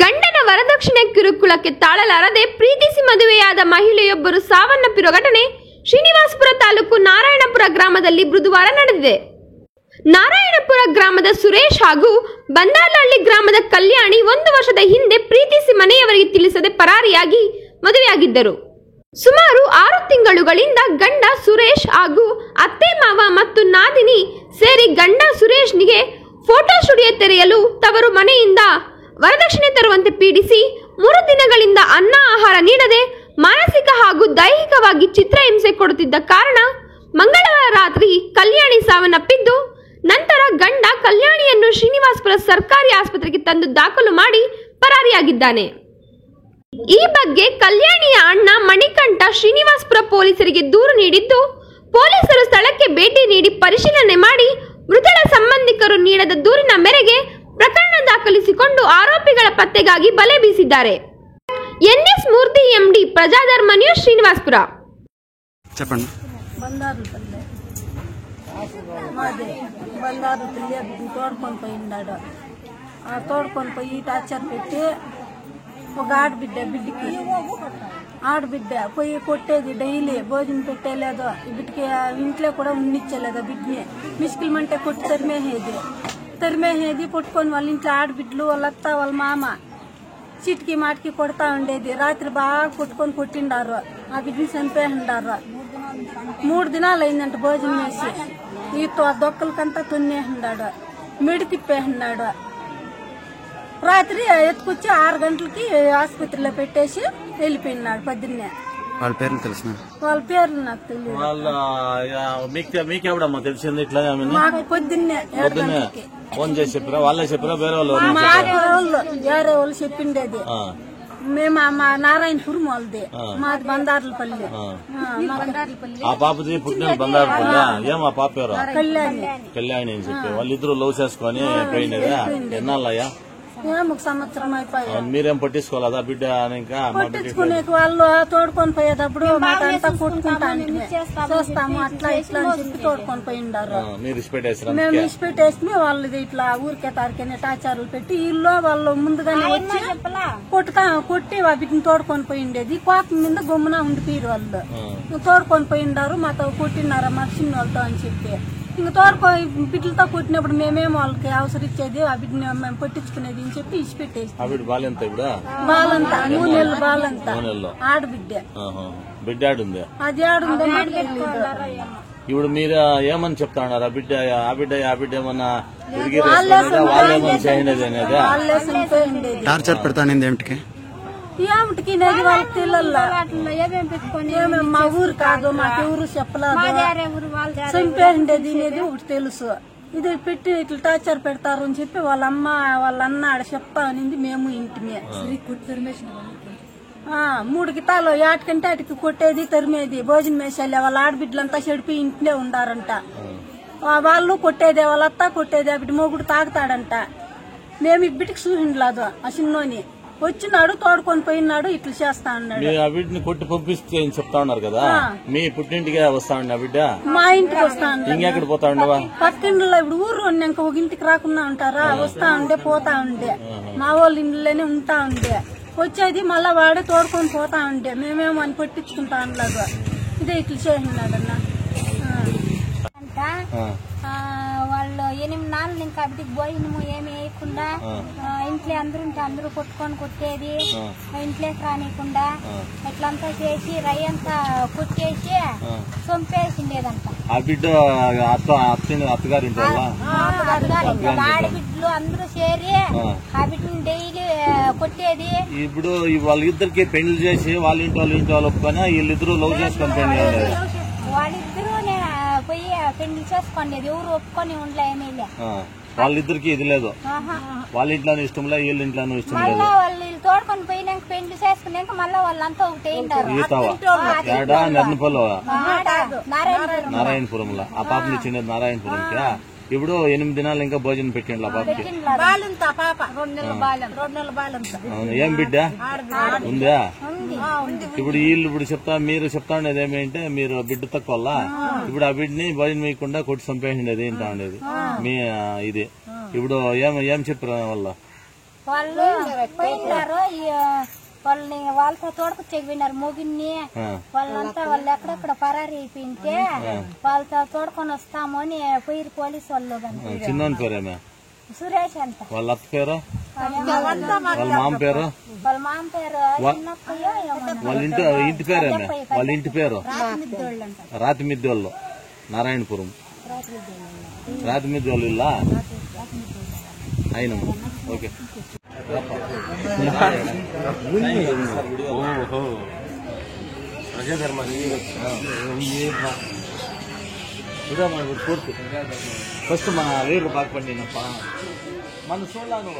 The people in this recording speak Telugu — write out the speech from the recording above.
ಗಂಡನ ವರದಕ್ಷಿಣೆ ಕಿರುಕುಳಕ್ಕೆ ತಾಳಲಾರದೆ ಪ್ರೀತಿಸಿ ಮದುವೆಯಾದ ಮಹಿಳೆಯೊಬ್ಬರು ಸಾವನ್ನಪ್ಪಿರುವ ಘಟನೆ ಶ್ರೀನಿವಾಸಪುರ ತಾಲೂಕು ನಾರಾಯಣಪುರ ಗ್ರಾಮದಲ್ಲಿ ಬುಧವಾರ ನಡೆದಿದೆ. ನಾರಾಯಣಪುರ ಗ್ರಾಮದ ಸುರೇಶ್ ಹಾಗೂ ಬಂದಾಲಹಳ್ಳಿ ಗ್ರಾಮದ ಕಲ್ಯಾಣಿ 1 ವರ್ಷದ ಹಿಂದೆ ಪ್ರೀತಿಸಿ ಮನೆಯವರಿಗೆ ತಿಳಿಸದೆ ಪರಾರಿಯಾಗಿ ಮದುವೆಯಾಗಿದ್ದರು. ಸುಮಾರು 6 ತಿಂಗಳುಗಳಿಂದ ಗಂಡ ಸುರೇಶ್ ಹಾಗೂ ಅತ್ತೆ ಮಾವ ಮತ್ತು ನಾದಿನಿ ಸೇರಿ ಗಂಡ ಸುರೇಶ್ನಿಗೆ ಫೋಟೋ ಸ್ಟುಡಿಯೋ ತೆರೆಯಲು ತವರು ಮನೆಯಿಂದ ವರದಕ್ಷಿಣೆ ತರುವಂತೆ ಪೀಡಿಸಿ 3 ದಿನಗಳಿಂದ ಅನ್ನ ಆಹಾರ ನೀಡದೆ ಮಾನಸಿಕ ಹಾಗೂ ದೈಹಿಕವಾಗಿ ಚಿತ್ರಹಿಂಸೆ ಕೊಡುತ್ತಿದ್ದ ಕಾರಣ ಮಂಗಳವಾರ ರಾತ್ರಿ ಕಲ್ಯಾಣಿ ಸಾವನ್ನಪ್ಪಿದ್ದು, ನಂತರ ಗಂಡ ಕಲ್ಯಾಣಿಯನ್ನು ಶ್ರೀನಿವಾಸಪುರ ಸರ್ಕಾರಿ ಆಸ್ಪತ್ರೆಗೆ ತಂದು ದಾಖಲು ಮಾಡಿ ಪರಾರಿಯಾಗಿದ್ದಾನೆ. ಈ ಬಗ್ಗೆ ಕಲ್ಯಾಣಿಯ ಅಣ್ಣ ಮಣಿಕಂಠ ಶ್ರೀನಿವಾಸಪುರ ಪೊಲೀಸರಿಗೆ ದೂರು ನೀಡಿದ್ದು, ಪೊಲೀಸರು ಸ್ಥಳಕ್ಕೆ ಭೇಟಿ ನೀಡಿ ಪರಿಶೀಲನೆ ಮಾಡಿ ಮೃತರ ಸಂಬಂಧಿಕರು ನೀಡದ ದೂರಿನ ಮೇರೆಗೆ ಪ್ರಕರಣ ದಾಖಲಿಸಿಕೊಂಡು ಆರೋಪಿಗಳ ಪತ್ತೆಗಾಗಿ ಬಲೆ ಬೀಸಿದ್ದಾರೆ. ಎನ್ಎಸ್ ಮೂರ್ತಿ ಎಂಡಿ, ಪ್ರಜಾಧರ್ಮ ನ್ಯೂಸ್, ಶ್ರೀನಿವಾಸಪುರ. తోడుకొని పోయి టార్చర్ పెట్టి ఒక బిడ్డకి ఆడబిడ్డ పోయి కొట్టేది, డైలీ భోజనం పెట్టేలేదు, బిడ్డకి ఇంట్లో కూడా ఉన్నిచ్చలేదు. బిడ్డని మిస్కిల్మంటే కొట్టి తరిమేసేది పట్టుకొని వాళ్ళ ఇంట్లో ఆడబిడ్డలు, వాళ్ళ అత్త, వాళ్ళ మామ చిటికి మాటికి కొడతా ఉండేది. రాత్రి బాగా కొట్టిండారు, ఆ బిడ్డని చనిపోయిండారు. 3 దినాలు అయిందంట భోజనం వేసి. ఈ దొక్కలకంతా తొన్నేసినాడు, మిడి తిప్పేసినాడు. రాత్రి ఎత్తుకొచ్చి 6 గంటలకి ఆసుపత్రిలో పెట్టేసి వెళ్ళిపోయినాడు పొద్దున్నే. వాళ్ళ పేర్లు తెలిసిన? వాళ్ళ పేర్లు నాకు తెలియదు. మీకెవడమ్మా తెలిసింది? ఇట్లా మాకు పొద్దున్నే ఫోన్ చేసి చెప్పారా? వాళ్ళే చెప్పారా? వేరే వాళ్ళు? వేరే వాళ్ళు చెప్పిండేది. మేము మా నారాయణపురం వాళ్ళది, మాది బందార్లపల్లి. ఆ పాపది పుట్టిన బందార్లపల్లి. ఏం ఆ పాప పేరు? కళ్యాణి అని చెప్పి వాళ్ళిద్దరు లవ్ చేసుకుని పోయినదా? ఎన్నాళ్ళయ్యా? ఒక సంవత్సరం అయిపోయి. మీరేం పట్టించుకోలేదా బిడ్డ? ఇంకా పట్టించుకునే వాళ్ళు తోడుకొని పోయేటప్పుడు మాకంతా కొట్టుకుంటా చూస్తాము, అట్లా ఇట్లా అని చెప్పి తోడుకొని పోయిండారు. మేము ఇచ్చిపెట్టేసి వాళ్ళది ఇట్లా ఊరికే తారికనే టాచారులు పెట్టి ఇల్లు వాళ్ళు ముందుగానే వచ్చి కొట్టి ఆ బిడ్డని తోడుకొని పోయిండేది. కోపం మీద గమ్మున ఉండిపోయారు వాళ్ళు. తోడుకొని పోయిండారు, మాతో కొట్టినారా మా చిన్న వాళ్ళతో అని చెప్పి. ఇంక తోడుకొని బిడ్డలతో కొట్టినప్పుడు మేమేమో వాళ్ళకి అవసరం ఇచ్చేది, ఆ బిడ్డని మేము పట్టించుకునేది అని చెప్పి ఇచ్చిపెట్టేసి. బాలంతా 3 నెలలు బాలంతా ఆడబిడ్డ. బిడ్డ ఆడుంది, అది ఆడుందో ఇప్పుడు మీరు ఏమని చెప్తా ఉన్నారు? ఆ బిడ్డ ఏమన్నా టార్చర్ పెడతానింది ఏమిటికి? ఏమిటికి వాళ్ళకి తెలియల్లా. మా ఊరు కాదు, మాకెవరు చెప్పలేదు. చంపేసిండేది అనేది ఒకటి తెలుసు. ఇది పెట్టి ఇట్లా టార్చర్ పెడతారు అని చెప్పి వాళ్ళ అమ్మ వాళ్ళ అన్న ఆడ చెప్తా అనింది. మేము ఇంటిమే 3 గితాలు ఏటికంటే అటుకి కొట్టేది, తరిమేది, భోజనం వేసేలే. వాళ్ళ ఆడబిడ్డలంతా చెడిపి ఇంట్లో ఉండారంట. వాళ్ళు కొట్టేదే, వాళ్ళ అత్త కొట్టేదే. బిడ్డ మొగుడు తాగుతాడంట. మేము ఈ బిడ్డకి చూసిండలేదు. ఆ చిన్నోని వచ్చినాడు, తోడుకొని పోయినాడు, ఇట్లా చేస్తా అన్నాడు. ఆ బిడ్డని కొట్టి పంపిస్తే చెప్తా ఉన్నారు కదా, మీ పుట్టింటికి వస్తా ఉండే బిడ్డ? మా ఇంటికి వస్తా ఉండే. ఇంకెక్కడ పోతా ఉండవా? పక్కింట్లో ఇప్పుడు ఊరు ఉన్నాక ఒక ఇంటికి రాకుండా ఉంటారా? వస్తా ఉండే, పోతా ఉండే. మా వాళ్ళ ఇంట్లోనే ఉంటా ఉండే. వచ్చేది మళ్ళా వాడే తోడుకొని పోతా ఉండే. మేమేమో అని పట్టించుకుంటా ఉండలేదు. ఇదే ఇట్లా చేసినాడన్న. వాళ్ళు 8 నాళ్ళు ఇంకా అప్పటికి భోజనము ఏమి వేయకుండా ఇంట్లో అందరూ ఉంటే అందరూ కొట్టేది, ఇంట్లోకి రానియకుండా ఇట్లంతా చేసి రయ్యంతా కొట్టేసి చంపేసిండేదంట. ఆడబిడ్డలు అందరూ చేరి ఆ బిడ్డని డైలీ కొట్టేది. ఇప్పుడు వాళ్ళిద్దరికి పెళ్లి చేసి వాళ్ళ ఇంటి వాళ్ళు ఒప్పుకొని వీళ్ళిద్దరు లవ్ చేసుకొని వాళ్ళిద్దరూ పోయి పెళ్లి చేసుకోండి, ఎవరు ఒప్పుకొని ఉండలే. ఏమీ వాళ్ళిద్దరికి ఇది లేదు, వాళ్ళ ఇంట్లోనూ ఇష్టం లేదు, వీళ్ళ ఇంట్లోనూ ఇష్టం లేదు. వాళ్ళు తోడుకొని పోయినాక పెళ్లి చేసుకున్నాక మళ్ళీ వాళ్ళంతా ఒకటి నారాయణపురంలో. ఆ పాపని ఇచ్చింది నారాయణపురంకి. ఇప్పుడు 8 దినాలు ఇంకా భోజనం పెట్టిండు ఆ పాపకి. ఏం బిడ్డ ఉందా? ఇప్పుడు వీళ్ళు మీరు చెప్తా ఉండేది ఏమంటే మీరు బిడ్డ తక్కువ, ఇప్పుడు ఆ బిడ్డని భోజనం వేయకుండా కొట్టి చంపేసిండేది ఇంటా ఉండేది మీ ఇది. ఇప్పుడు ఏం చెప్పారు వాళ్ళ? వాళ్ళు పోయినారు వాళ్ళని వాళ్ళతో తోడుకొచ్చేకి పోయినారు మొగిన్ని వాళ్ళంతా వాళ్ళు ఎక్కడెక్కడ పరారీ అయిపోయింటే వాళ్ళతో తోడుకొని వస్తాము అని పోయి పోలీసు వాళ్ళు. చిన్నోని పేరేమే? సురేష్ అంట. వాళ్ళ అత్త పేరు? వాళ్ళ మామ పేరు? వాళ్ళ మామ పేరు వాళ్ళ ఇంటి పేరేమే? వాళ్ళ ఇంటి పేరు రాతిమిద్దోళ్ళు, నారాయణపురం రాతిమిద్దోళ్ళు ఇల్లా అయిన. ఓకే ప్రజాధర్మ ఫస్ట్ మన లీడర్ బాగా పండినప్ప మన చూడాలి.